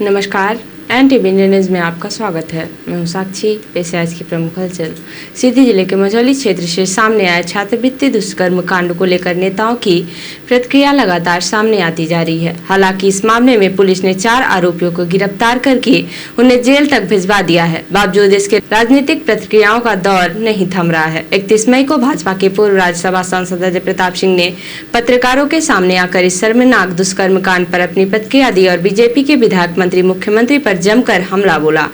नमस्कार, NTV news में आपका स्वागत है। मैं हूं साक्षी। पेश है आज की प्रमुख हलचल। सीधी जिले के मझौली क्षेत्र से सामने आए छात्रवृत्ति दुष्कर्म कांड को लेकर नेताओं की प्रतिक्रिया लगातार सामने आती जा रही है। हालांकि इस मामले में पुलिस ने 4 आरोपियों को गिरफ्तार करके उन्हें जेल तक भिजवा दिया है। बावजूद इसके राजनीतिक प्रतिक्रियाओं का दौर नहीं थम रहा है। 31 मई को भाजपा के पूर्व राज्यसभा सांसद अजय प्रताप सिंह ने पत्रकारों के सामने आकर इस शर्मनाक दुष्कर्म कांड पर अपनी प्रतिक्रिया दी और बीजेपी के विधायक मंत्री मुख्यमंत्री पर जमकर हमला बोला।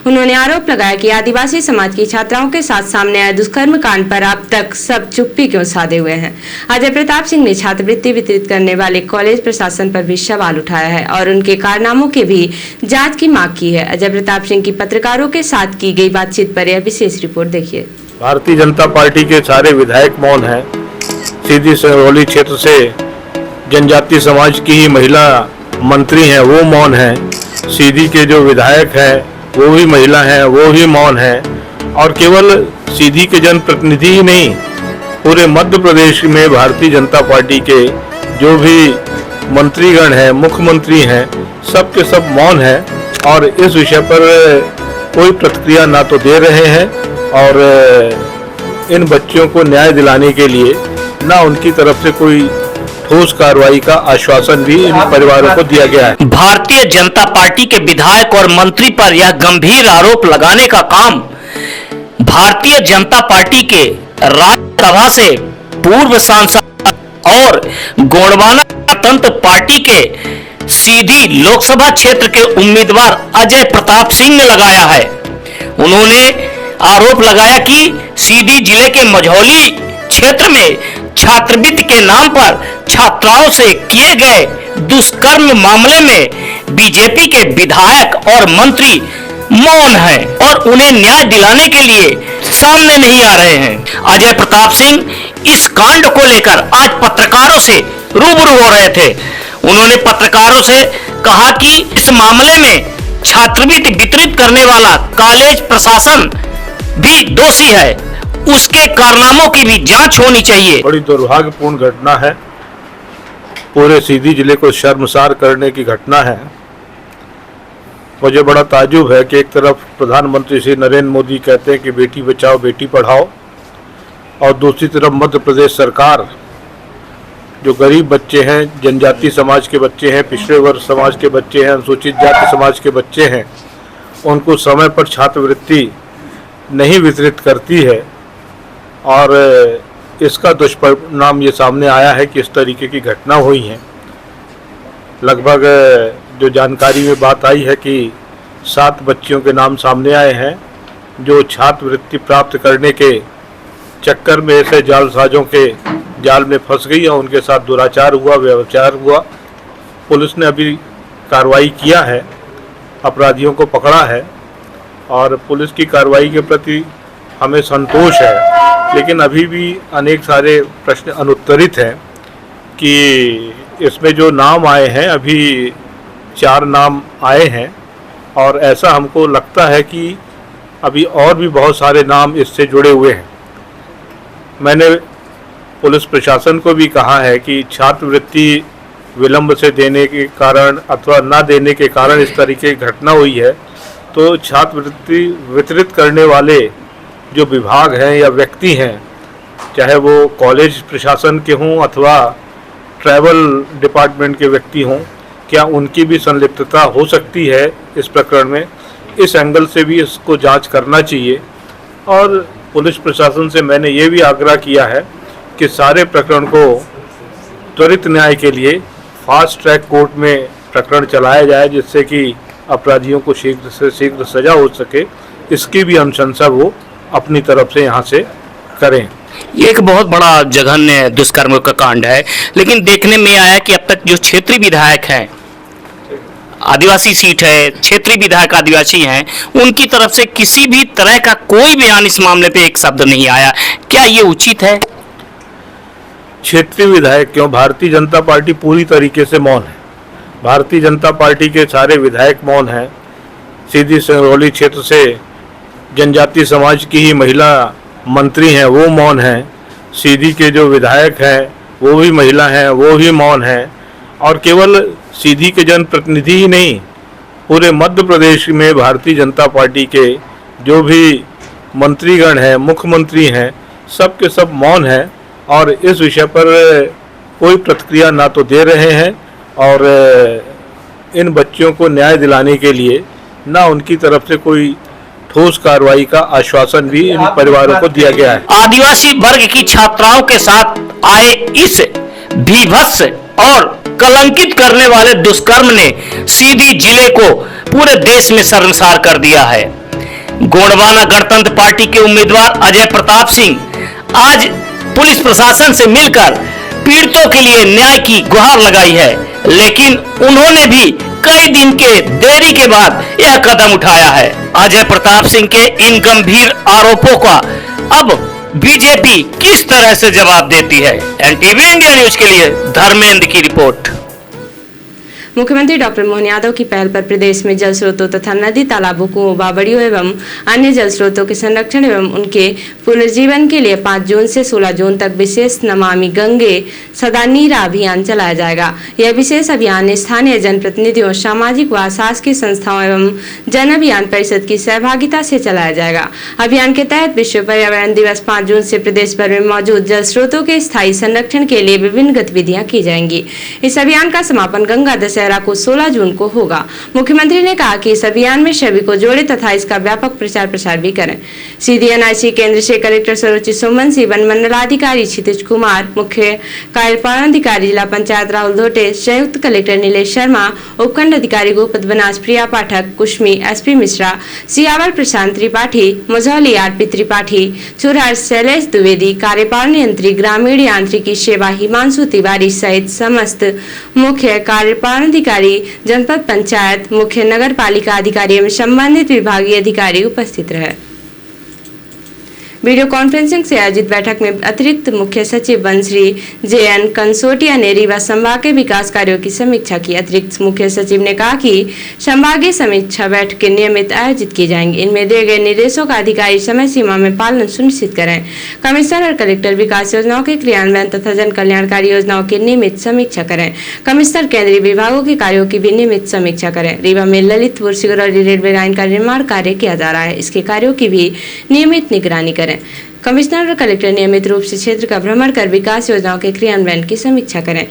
उन्होंने आरोप लगाया कि आदिवासी समाज की छात्राओं के साथ सामने आए दुष्कर्म कांड पर अब तक सब चुप्पी क्यों साधे हुए हैं। अजय प्रताप सिंह ने छात्रवृत्ति वितरित करने वाले कॉलेज प्रशासन पर भी सवाल उठाया है और उनके कारनामों की भी जांच की मांग की है। अजय प्रताप सिंह की पत्रकारों के साथ की गई बातचीत पर यह विशेष रिपोर्ट देखिए। भारतीय जनता पार्टी के सारे विधायक मौन हैं। सीधी सिंगरौली क्षेत्र से जनजाति समाज की ही महिला मंत्री हैं, वो मौन हैं। सीधी के जो विधायक हैं वो भी महिला हैं, वो भी मौन हैं। और केवल सीधी के जनप्रतिनिधि ही नहीं, पूरे मध्य प्रदेश में भारतीय जनता पार्टी के जो भी मंत्रीगण हैं, मुख्यमंत्री हैं, सब के सब मौन हैं और इस विषय पर कोई प्रतिक्रिया ना तो दे रहे हैं और इन बच्चियों को न्याय दिलाने के लिए ना उनकी तरफ से कोई ठोस कार्रवाई का आश्वासन भी इन परिवारों को दिया गया है। भारतीय जनता पार्टी के विधायक और मंत्री पर यह गंभीर आरोप लगाने का काम भारतीय जनता पार्टी के राज्यसभा से पूर्व सांसद और गोंडवाना गणतंत्र पार्टी के सीधी लोकसभा क्षेत्र के उम्मीदवार अजय प्रताप सिंह ने लगाया है। उन्होंने आरोप लगाया कि सीधी जिले के मझौली क्षेत्र में छात्रवृत्ति के नाम पर छात्राओं से किए गए दुष्कर्म मामले में बीजेपी के विधायक और मंत्री मौन हैं और उन्हें न्याय दिलाने के लिए सामने नहीं आ रहे हैं। अजय प्रताप सिंह इस कांड को लेकर आज पत्रकारों से रूबरू हो रहे थे। उन्होंने पत्रकारों से कहा कि इस मामले में छात्रवृत्ति वितरित करने वाला कॉलेज प्रशासन भी दोषी है, उसके कारनामों की भी जांच होनी चाहिए। बड़ी दुर्भाग्यपूर्ण घटना है, पूरे सीधी जिले को शर्मसार करने की घटना है। मुझे बड़ा ताज्जुब है कि एक तरफ प्रधानमंत्री श्री नरेंद्र मोदी कहते हैं कि बेटी बचाओ बेटी पढ़ाओ और दूसरी तरफ मध्य प्रदेश सरकार जो गरीब बच्चे हैं, जनजाति समाज के बच्चे हैं, पिछड़े वर्ग समाज के बच्चे हैं, अनुसूचित जाति समाज के बच्चे हैं, उनको समय पर छात्रवृत्ति नहीं वितरित करती है और इसका दुष्परिणाम ये सामने आया है कि इस तरीके की घटना हुई है। लगभग जो जानकारी में बात आई है कि 7 बच्चियों के नाम सामने आए हैं जो छात्रवृत्ति प्राप्त करने के चक्कर में ऐसे जालसाजों के जाल में फंस गई और उनके साथ दुराचार हुआ, व्यभिचार हुआ। पुलिस ने अभी कार्रवाई किया है, अपराधियों को पकड़ा है और पुलिस की कार्रवाई के प्रति हमें संतोष है, लेकिन अभी भी अनेक सारे प्रश्न अनुत्तरित हैं कि इसमें जो नाम आए हैं, अभी 4 नाम आए हैं और ऐसा हमको लगता है कि अभी और भी बहुत सारे नाम इससे जुड़े हुए हैं। मैंने पुलिस प्रशासन को भी कहा है कि छात्रवृत्ति विलंब से देने के कारण अथवा ना देने के कारण इस तरीके की घटना हुई है, तो छात्रवृत्ति वितरित करने वाले जो विभाग हैं या व्यक्ति हैं, चाहे वो कॉलेज प्रशासन के हों अथवा ट्रैवल डिपार्टमेंट के व्यक्ति हों, क्या उनकी भी संलिप्तता हो सकती है इस प्रकरण में? इस एंगल से भी इसको जांच करना चाहिए। और पुलिस प्रशासन से मैंने ये भी आग्रह किया है कि सारे प्रकरण को त्वरित न्याय के लिए फास्ट ट्रैक कोर्ट में प्रकरण चलाया जाए, जिससे कि अपराधियों को शीघ्र से शीघ्र सजा हो सके। इसकी भी अनुशंसा वो अपनी तरफ से यहाँ से करें। ये एक बहुत बड़ा जघन्य दुष्कर्म का कांड है, लेकिन देखने में आया कि अब तक जो क्षेत्रीय विधायक हैं, आदिवासी सीट है, क्षेत्रीय विधायक आदिवासी हैं, उनकी तरफ से किसी भी तरह का कोई बयान इस मामले पे एक शब्द नहीं आया। क्या ये उचित है? क्षेत्रीय विधायक क्यों, भारतीय जनता पार्टी पूरी तरीके से मौन है। भारतीय जनता पार्टी के सारे विधायक मौन हैं। सीधी सिंगरौली क्षेत्र से जनजाति समाज की ही महिला मंत्री हैं, वो मौन हैं। सीधी के जो विधायक हैं वो भी महिला हैं, वो भी मौन हैं। और केवल सीधी के जनप्रतिनिधि ही नहीं, पूरे मध्य प्रदेश में भारतीय जनता पार्टी के जो भी मंत्रीगण हैं, मुख्यमंत्री हैं, सब के सब मौन हैं और इस विषय पर कोई प्रतिक्रिया ना तो दे रहे हैं और इन बच्चियों को न्याय दिलाने के लिए ना उनकी तरफ से कोई ठोस कार्रवाई का आश्वासन भी इन परिवारों को दिया गया है। आदिवासी वर्ग की छात्राओं के साथ आए इस भीभत्स और कलंकित करने वाले दुष्कर्म ने सीधी जिले को पूरे देश में शर्मसार कर दिया है। गोंडवाना गणतंत्र पार्टी के उम्मीदवार अजय प्रताप सिंह आज पुलिस प्रशासन से मिलकर पीड़ितों के लिए न्याय की गुहार लगाई है, लेकिन उन्होंने भी कई दिन के देरी के बाद यह कदम उठाया है। अजय प्रताप सिंह के इन गंभीर आरोपों का अब बीजेपी किस तरह से जवाब देती है? एनटीवी इंडिया न्यूज के लिए धर्मेंद्र की रिपोर्ट। मुख्यमंत्री डॉक्टर मोहन यादव की पहल पर प्रदेश में जल स्रोतों तथा नदी तालाबों, कुओं, बावड़ियों एवं अन्य जल स्रोतों के संरक्षण एवं उनके पुनर्जीवन के लिए 5 जून से 16 जून तक विशेष नमामि गंगे सदा नीरा अभियान चलाया जाएगा। यह विशेष अभियान स्थानीय जनप्रतिनिधियों, सामाजिक व शासकीय संस्थाओं एवं जन अभियान परिषद की सहभागिता से चलाया जाएगा। अभियान के तहत विश्व पर्यावरण दिवस 5 जून से प्रदेश भर में मौजूद जल स्रोतों के स्थायी संरक्षण के लिए विभिन्न गतिविधियां की जाएंगी। इस अभियान का समापन गंगा दशहरा को 16 जून को होगा। मुख्यमंत्री ने कहा कि इस अभियान में सभी को जोड़े तथा इसका व्यापक प्रचार प्रसार भी करें। सीधी एनआईसी केंद्र से कलेक्टर सरोची सोमवंशी, वन मंडलाधिकारी क्षितिज कुमार, मुख्य कार्यपालन अधिकारी जिला पंचायत राहुल धोटे, संयुक्त कलेक्टर नीलेश शर्मा, उपखंड अधिकारी गोपद बनास, प्रिया पाठक, कुश्मी, एसपी मिश्रा, सियावर प्रशांत त्रिपाठी, मझौली आरपी त्रिपाठी, चुरहर शैलेश द्विवेदी, कार्यपालन यंत्री ग्रामीण यांत्रिकी सेवा हिमांशु तिवारी सहित समस्त मुख्य कार्यपालन अधिकारी, जनपद पंचायत, मुख्य नगर पालिका अधिकारी एवं संबंधित विभागीय अधिकारी उपस्थित रहे। वीडियो कॉन्फ्रेंसिंग से आयोजित बैठक में अतिरिक्त मुख्य सचिव वन श्री JN कंसोटिया ने रीवा संभाग के विकास कार्यों की समीक्षा की। अतिरिक्त मुख्य सचिव ने कहा कि संभागीय समीक्षा बैठकें नियमित आयोजित की जाएंगी। इनमें दिए गए निर्देशों का अधिकारी समय सीमा में पालन सुनिश्चित करें। कमिश्नर और कलेक्टर विकास योजनाओं के क्रियान्वयन तथा जन कल्याणकारी योजनाओं की नियमित समीक्षा करें। कमिश्नर केंद्रीय विभागों के कार्यों की भी नियमित समीक्षा करें। रीवा में ललितपुर सिगरौली रेलवे लाइन का निर्माण कार्य किया जा रहा है, इसके कार्यों की भी नियमित निगरानी करें। कमिश्नर और कलेक्टर नियमित रूप से क्षेत्र का भ्रमण कर विकास योजनाओं के क्रियान्वयन की समीक्षा करें।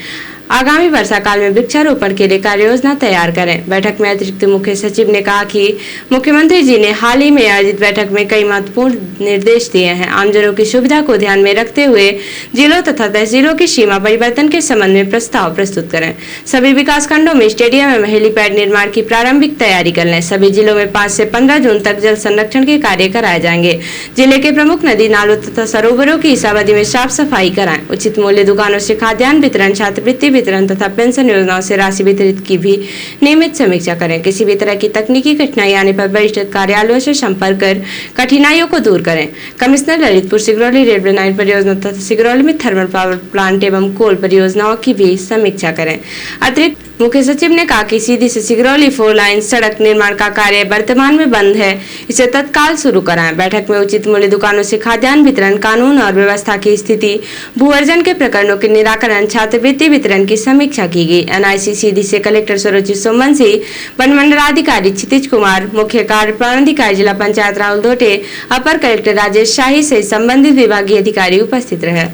आगामी वर्षा काल में वृक्षारोपण के लिए कार्य योजना तैयार करें। बैठक में अतिरिक्त मुख्य सचिव ने कहा कि मुख्यमंत्री जी ने हाल ही में आयोजित बैठक में कई महत्वपूर्ण निर्देश दिए हैं। आमजनों की सुविधा को ध्यान में रखते हुए जिलों तथा तहसीलों की सीमा परिवर्तन के संबंध में प्रस्ताव प्रस्तुत करें। सभी विकास खंडों में स्टेडियम एवं हेलीपैड निर्माण की प्रारंभिक तैयारी कर लें। सभी जिलों में 5 से 15 जून तक जल संरक्षण के कार्य कराए जाएंगे। जिले के प्रमुख नदी नालों तथा सरोवरों की इस अवधि में साफ सफाई कराएं। उचित मूल्य दुकानों से खाद्यान्न वितरण, छात्रवृत्ति वितरण तथा पेंशन योजनाओं से राशि वितरित की भी नियमित समीक्षा करें। किसी भी तरह की तकनीकी कठिनाई आने पर वरिष्ठ कार्यालयों से संपर्क कर कठिनाइयों को दूर करें। Commissioner Lalitpur Singrauli railway line परियोजना तथा सिगरौली में थर्मल पावर प्लांट एवं कोल परियोजनाओं की भी समीक्षा करें। अतिरिक्त मुख्य सचिव ने कहा कि सीधी से सिगरौली 4 लाइन सड़क निर्माण का कार्य वर्तमान में बंद है, इसे तत्काल शुरू कराएं। बैठक में उचित मूल्य दुकानों से खाद्यान्न वितरण, कानून और व्यवस्था की स्थिति, भू अर्जन के प्रकरणों के निराकरण, छात्रवृत्ति वितरण की समीक्षा की गई। एनआईसी सीधी से कलेक्टर सरोची सोमवंशी, वन मंडलाधिकारी क्षितिज कुमार, मुख्य कार्यपालन अधिकारी जिला पंचायत राहुल धोटे, अपर कलेक्टर राजेश शाही से संबंधित विभागीय अधिकारी उपस्थित रहे।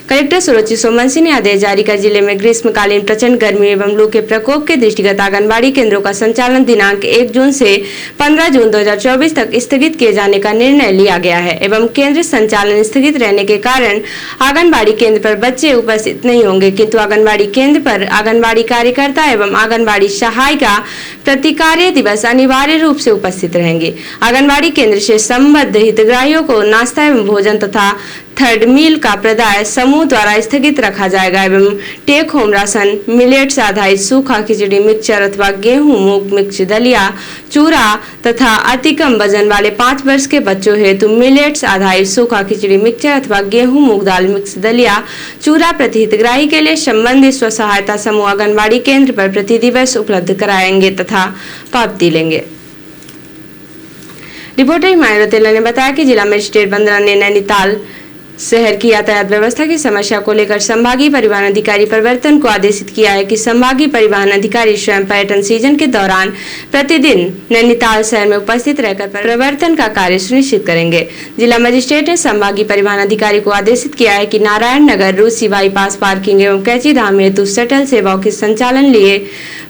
कलेक्टर सरोची सोमवंशी ने आदेश जारी कर जिले में ग्रीष्मकालीन प्रचंड गर्मी एवं लू के प्रकोप के दृष्टिगत आंगनबाड़ी केंद्रों का संचालन दिनांक 1 जून से 15 जून 2024 तक स्थगित किए जाने का निर्णय लिया गया है एवं केंद्र संचालन स्थगित रहने के कारण आंगनबाड़ी केंद्र पर बच्चे उपस्थित नहीं होंगे, किंतु आंगनबाड़ी केंद्र पर आंगनबाड़ी कार्यकर्ता एवं आंगनबाड़ी सहायिका प्रति कार्य दिवस अनिवार्य रूप से उपस्थित रहेंगे। आंगनबाड़ी केंद्र से संबद्ध हितग्राहियों को नाश्ता एवं भोजन तथा थर्ड मील का प्रदाय समूह द्वारा स्थगित रखा जाएगा एवं टेक होम राशन, मिलेट्स आधारित सूखा खिचड़ी, मिक्सचर अथवा गेहूं, मूंग मिक्स, दलिया, चूरा तथा अति कम वजन वाले 5 वर्ष के बच्चों हेतु मिलेट्स आधारित सूखा खिचड़ी, मिक्सचर अथवा गेहूं, मूंग दाल मिक्स, दलिया, चूरा प्रति हितग्राही के लिए संबंधित स्व सहायता समूह आंगनबाड़ी केंद्र पर प्रति दिवस उपलब्ध कराएंगे तथा पावती लेंगे। रिपोर्टर हिमायत तेला ने बताया कि जिला मजिस्ट्रेट वंदना ने नैनीताल शहर की यातायात व्यवस्था की समस्या को लेकर संभागीय परिवहन अधिकारी प्रवर्तन को आदेशित किया है कि संभागीय परिवहन अधिकारी स्वयं पर्यटन सीजन के दौरान प्रतिदिन नैनीताल शहर में उपस्थित रहकर प्रवर्तन का कार्य सुनिश्चित करेंगे। जिला मजिस्ट्रेट ने संभागीय परिवहन अधिकारी को आदेशित किया है कि नारायण नगर रूसी बाईपास पार्किंग एवं कैची धाम हेतु शटल सेवाओं के संचालन लिए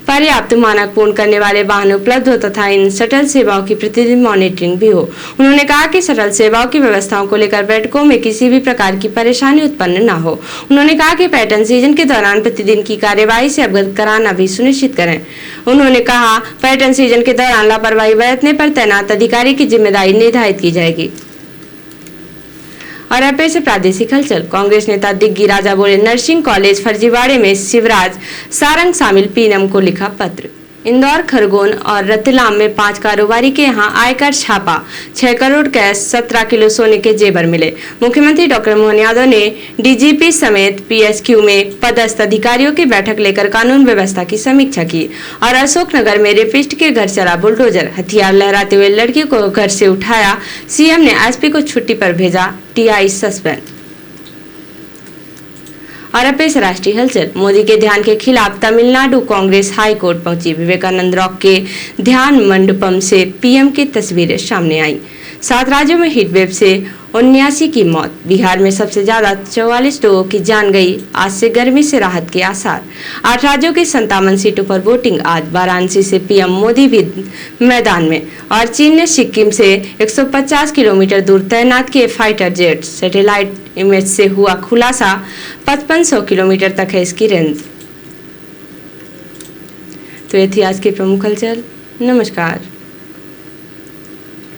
पर्याप्त मानक पूर्ण करने वाले वाहन उपलब्ध हो तथा इन शटल सेवाओं की प्रतिदिन मॉनिटरिंग भी हो। उन्होंने कहा कि शटल सेवाओं की व्यवस्थाओं को लेकर पर्यटकों में किसी भी प्रकार की परेशानी उत्पन्न न हो। उन्होंने कहा कि पर्यटन सीजन के दौरान प्रतिदिन की कार्यवाही से अवगत कराना भी सुनिश्चित करें। उन्होंने कहा पर्यटन सीजन के दौरान लापरवाही बरतने पर तैनात अधिकारी की जिम्मेदारी निर्धारित की जाएगी। और अब से प्रादेशिक हलचल। कांग्रेस नेता दिग्गी राजा बोले नर्सिंग कॉलेज फर्जीवाड़े में शिवराज सारंग शामिल पीएम को लिखा पत्र। इंदौर, खरगोन और रतलाम में 5 कारोबारी के यहां आयकर छापा, 6 करोड़ कैश, 17 किलो सोने के जेवर मिले। मुख्यमंत्री डॉक्टर मोहन यादव ने डीजीपी समेत पीएसक्यू में पदस्थ अधिकारियों की बैठक लेकर कानून व्यवस्था की समीक्षा की। और अशोकनगर में रेपिस्ट के घर चला बुलडोजर, हथियार लहराते हुए लड़की को घर से उठाया। सीएम ने एसपी को छुट्टी पर भेजा, टीआई सस्पेंड। और अब पेश राष्ट्रीय हलचल। मोदी के ध्यान के खिलाफ तमिलनाडु कांग्रेस हाई कोर्ट पहुंची। विवेकानंद रॉक के ध्यान मंडपम से पीएम की तस्वीरें सामने आई। 7 राज्यों में हीटवेव से 79 की मौत। बिहार में सबसे ज्यादा 44 लोगों की जान गई। आज से गर्मी से राहत के आसार। 8 राज्यों की 57 सीटों पर वोटिंग आज। वाराणसी से पीएम मोदी भी मैदान में। और चीन ने सिक्किम से 150 किलोमीटर दूर तैनात किए फाइटर जेट। सैटेलाइट इमेज से हुआ खुलासा, 5500 किलोमीटर तक है इसकी रेंज। तो ये थी आज की प्रमुख हलचल। नमस्कार।